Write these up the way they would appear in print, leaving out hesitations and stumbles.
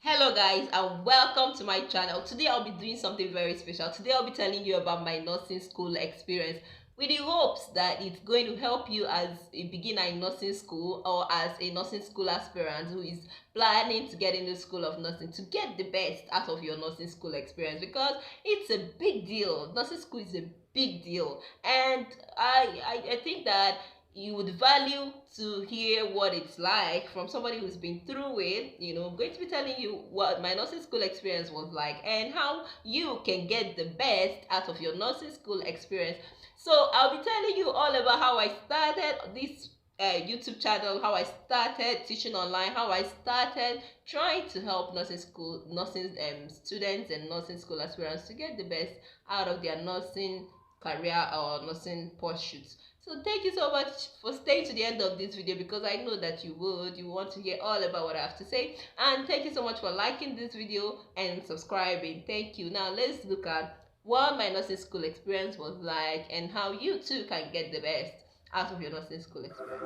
Hello guys and welcome to my channel. Today I'll be doing something very special. Today I'll be telling you about my nursing school experience with the hopes that it's going to help you as a beginner in nursing school or as a nursing school aspirant who is planning to get into school of nursing to get the best out of your nursing school experience, because it's a big deal. Nursing school is a big deal, and I think that you would value to hear what it's like from somebody who's been through it. I'm going to be telling you what my nursing school experience was like and how you can get the best out of your nursing school experience. So I'll be telling you all about how I started this YouTube channel, how I started teaching online, how I started trying to help nursing students and nursing school aspirants to get the best out of their nursing career or nursing pursuits. So thank you so much for staying to the end of this video, because I know that you want to hear all about what I have to say. And thank you so much for liking this video and subscribing. Thank you. Now let's look at what my nursing school experience was like and how you too can get the best out of your nursing school experience.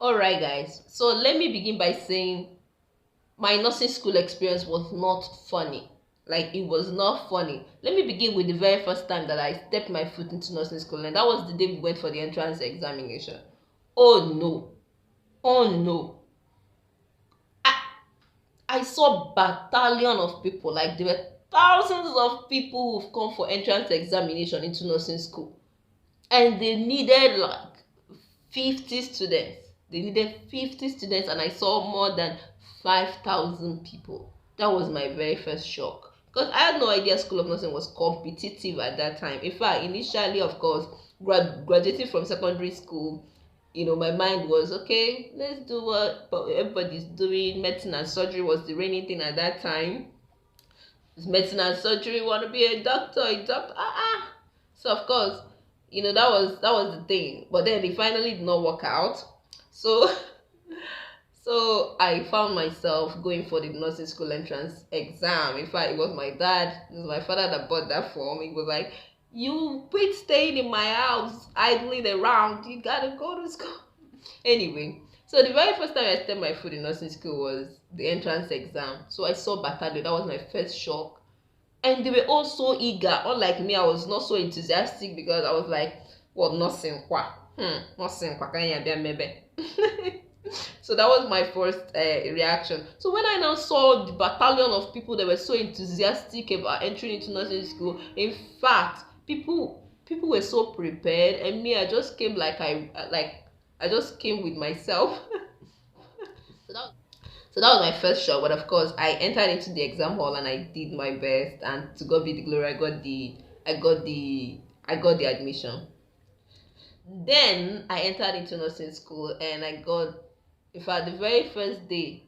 Alright guys, so let me begin by saying my nursing school experience was not funny. Like, it was not funny. Let me begin with the very first time that I stepped my foot into nursing school, and that was the day we went for the entrance examination. Oh no. Oh no. I saw battalion of people. Like, there were thousands of people who've come for entrance examination into nursing school. And they needed like 50 students. They needed 50 students, and I saw more than 5,000 people. That was my very first shock, because I had no idea School of Nursing was competitive at that time. In fact, initially, of course, graduating from secondary school, my mind was, okay, let's do what everybody's doing. Medicine and surgery was the reigning thing at that time. It's medicine and surgery, want to be a doctor, So of course, that was the thing. But then it finally did not work out. So So I found myself going for the nursing school entrance exam. In fact, it was my father that bought that form. He was like, "You quit staying in my house, idling around. You gotta go to school." Anyway, so the very first time I stepped my foot in nursing school was the entrance exam. So I saw battalion. That was my first shock. And they were all so eager. Unlike me, I was not so enthusiastic, because I was like, "What, nursing? Kwa? Nursing? Kwa? Can you be maybe?" So that was my first reaction. So when I now saw the battalion of people that were so enthusiastic about entering into nursing school, in fact, people were so prepared, and me, I just came I just came with myself. so that so that was my first shock. But of course, I entered into the exam hall and I did my best, and to God be the glory, I got the admission. Then I entered into nursing school, and I got, in fact, the very first day,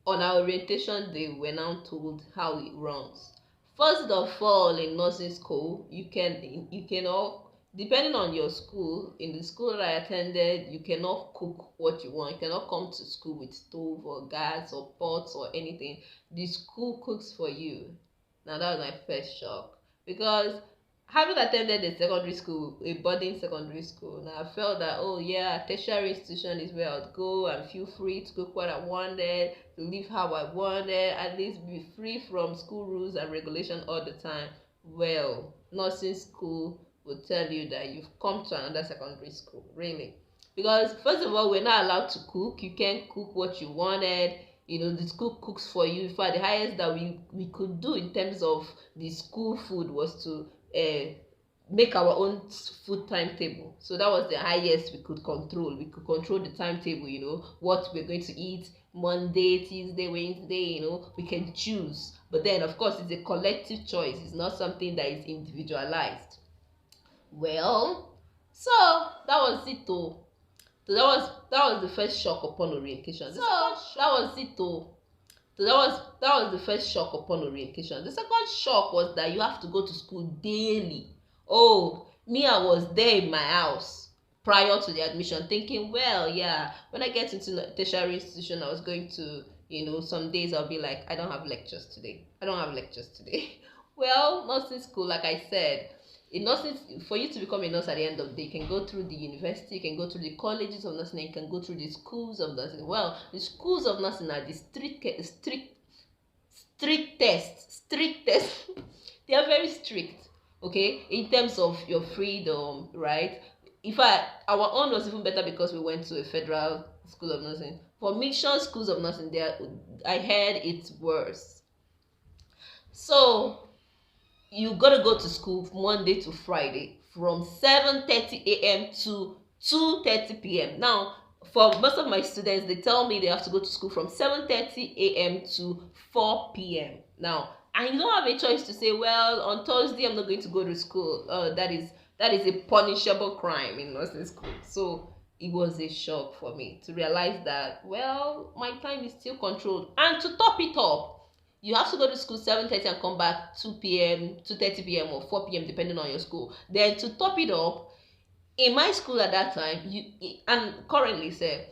on our orientation day, we're now told how it runs. First of all, in nursing school, you can all, depending on your school, in the school that I attended, you cannot cook what you want. You cannot come to school with stove or gas or pots or anything. The school cooks for you. Now that was my first shock, because having attended a secondary school, a boarding secondary school, now I felt that, oh yeah, tertiary institution is where I'd go and feel free to cook what I wanted, to live how I wanted, at least be free from school rules and regulation all the time. Well, nursing school will tell you that you've come to another secondary school, really. Because first of all, we're not allowed to cook. You can't cook what you wanted. The school cooks for you. In fact, the highest that we could do in terms of the school food was to make our own food timetable. So that was the highest we could control. We could control the timetable, what we're going to eat Monday, Tuesday, Wednesday, we can choose. But then, of course, it's a collective choice. It's not something that is individualized. Well, so that was it though. So that was the first shock upon orientation. So that was it though. So that was the first shock upon orientation. The second shock was that you have to go to school daily. Oh, me, I was there in my house prior to the admission, thinking, well, yeah, when I get into the tertiary institution, I was going to, some days I'll be like, I don't have lectures today. Well, nursing school, like I said, in nursing, for you to become a nurse at the end of the day, you can go through the university, you can go through the colleges of nursing, and you can go through the schools of nursing. Well, the schools of nursing are the strict tests. They are very strict, okay, in terms of your freedom, right? In fact, our own was even better because we went to a federal school of nursing. For mission schools of nursing, there, I heard it's worse. So you gotta go to school Monday to Friday from 7:30 a.m. to 2:30 p.m. Now, for most of my students, they tell me they have to go to school from 7:30 a.m. to 4 p.m. Now, and you don't have a choice to say, well, on Thursday I'm not going to go to school. That is a punishable crime in nursing school. So it was a shock for me to realize that, well, my time is still controlled. And to top it up, you have to go to school 7:30 and come back 2 p.m., 2:30 p.m. or 4 p.m. depending on your school. Then to top it up, in my school at that time, and currently, sir,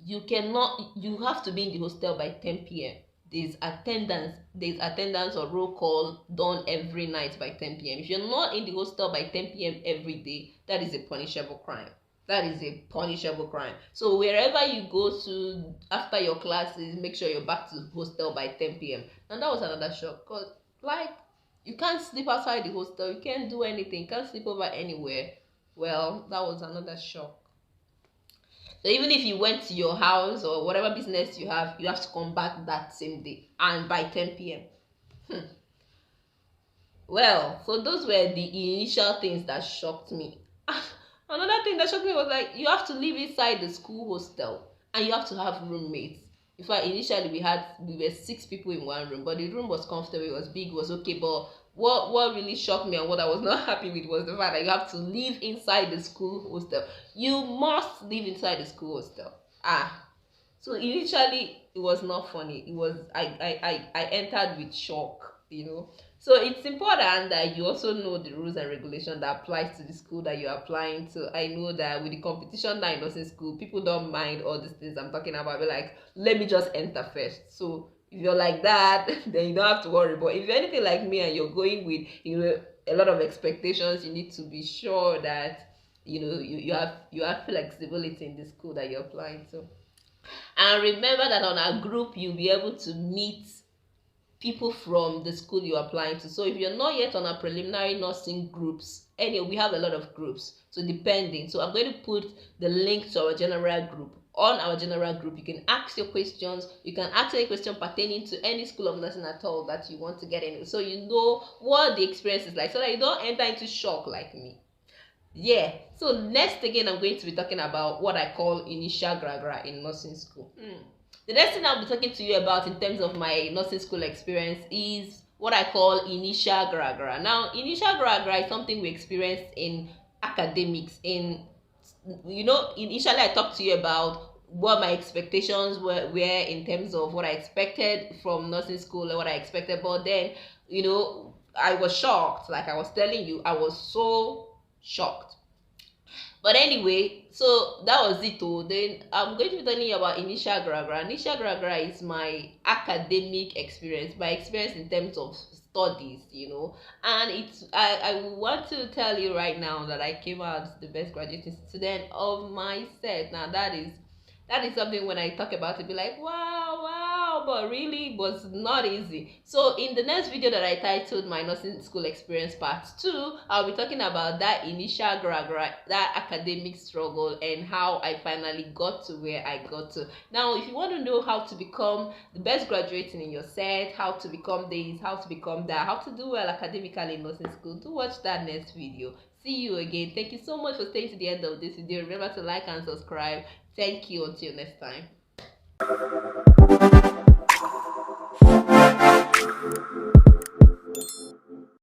you have to be in the hostel by 10 p.m. There's attendance or roll call done every night by 10 p.m. If you're not in the hostel by 10 p.m. every day, that is a punishable crime. That is a punishable crime. So wherever you go to after your classes, make sure you're back to the hostel by 10 p.m. And that was another shock, because like, you can't sleep outside the hostel, you can't do anything, you can't sleep over anywhere. Well, that was another shock. So even if you went to your house or whatever business you have to come back that same day and by 10 p.m. Well, so those were the initial things that shocked me. Another thing that shocked me was like, you have to live inside the school hostel and you have to have roommates. In fact, initially we were 6 people in one room, but the room was comfortable, it was big, it was okay. But what really shocked me and what I was not happy with was the fact that you have to live inside the school hostel. You must live inside the school hostel. So initially it was not funny. It was I entered with shock. So it's important that you also know the rules and regulations that applies to the school that you're applying to. I know that with the competition that in nursing school, people don't mind all these things I'm talking about. They're like, let me just enter first. So if you're like that, then you don't have to worry. But if you're anything like me and you're going with a lot of expectations, you need to be sure that you have flexibility in the school that you're applying to. And remember that on our group, you'll be able to meet people from the school you're applying to. So if you're not yet on our preliminary nursing groups, anyway, we have a lot of groups, so depending. So I'm going to put the link to our general group. On our general group, you can ask your questions. You can ask any question pertaining to any school of nursing at all that you want to get into, so you know what the experience is like, so that you don't enter into shock like me. Yeah, so next again, I'm going to be talking about what I call initial gra in nursing school. The next thing I'll be talking to you about in terms of my nursing school experience is what I call initial gra. Now, initial gra is something we experience in academics. Initially I talked to you about what my expectations were in terms of what I expected from nursing school and what I expected. But then, I was shocked. Like I was telling you, I was so shocked. But anyway, so that was it. Then I'm going to be telling you about initial gra. Initial gra is my academic experience, my experience in terms of studies, and I want to tell you right now that I came out the best graduating student of my set. Now that is something when I talk about it, be like, wow, but really it was not easy. So in the next video that I titled my nursing school experience part 2, I'll be talking about that initial gra, that academic struggle, and how I finally got to where I got to. Now, if you want to know how to become the best graduating in your set, how to become this, how to become that, how to do well academically in nursing school, do watch that next video. See you again. Thank you so much for staying to the end of this video. Remember to like and subscribe. Thank you. Until next time.